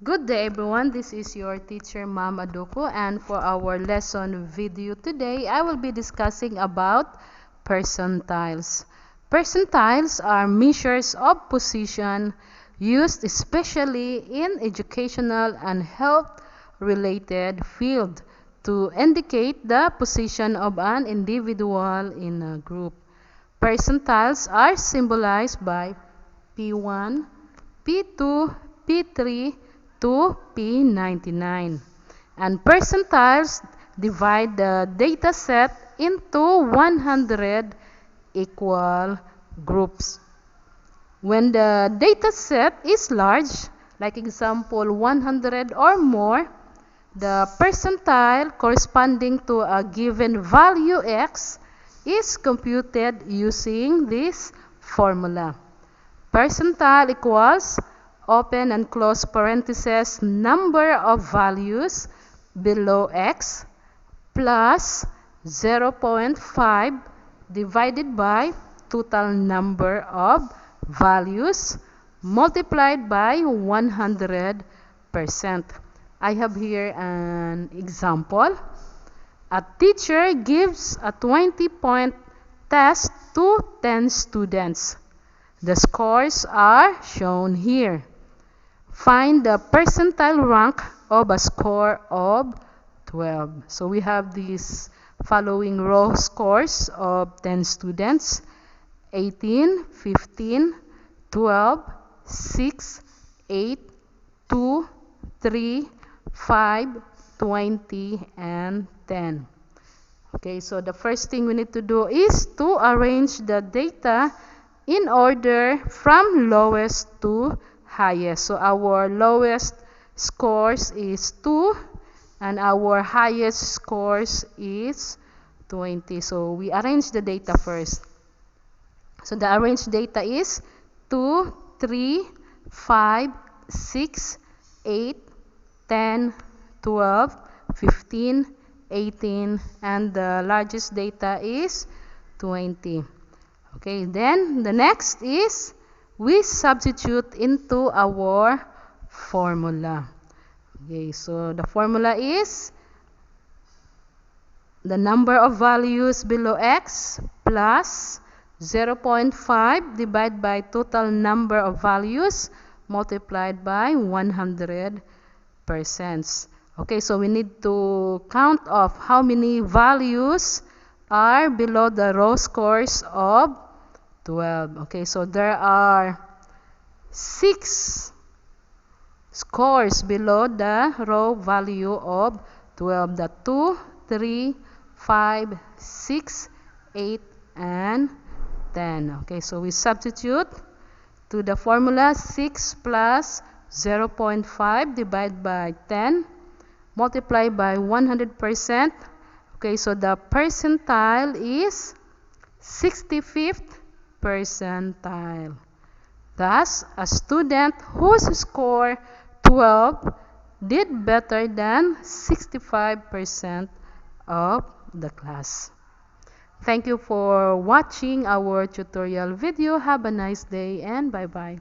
Good day everyone, this is your teacher Ma'am Aduko, and for our lesson video today I will be discussing about percentiles. Percentiles are measures of position used especially in educational and health related field to indicate the position of an individual in a group. Percentiles are symbolized by P1, P2, P3 to P99. And percentiles divide the data set into 100 equal groups. When the data set is large, like example 100 or more, the percentile corresponding to a given value x is computed using this formula. Percentile equals open and close parentheses number of values below x plus 0.5 divided by total number of values multiplied by 100%. I have here an example. A teacher gives a 20-point test to 10 students. The scores are shown here. Find the percentile rank of a score of 12. So we have these following row scores of 10 students: 18, 15, 12, 6, 8, 2, 3, 5, 20, and 10. Okay, so the first thing we need to do is to arrange the data in order from lowest to highest. So our lowest scores is 2 and our highest scores is 20. So we arrange the data first. So the arranged data is 2, 3, 5, 6, 8, 10, 12, 15, 18, and the largest data is 20. Okay, then the next is we substitute into our formula. Okay, so the formula is the number of values below x plus 0.5 divided by total number of values multiplied by 100%. Okay, so we need to count off how many values are below the row scores of 12. Okay, so there are 6 scores below the row value of 12. The 2, 3, 5, 6, 8, and 10. Okay, so we substitute to the formula 6 plus 0.5 divided by 10 multiplied by 100%. Okay, so the percentile is 65th percentile. Thus, a student whose score 12 did better than 65% of the class. Thank you for watching our tutorial video. Have a nice day and bye-bye.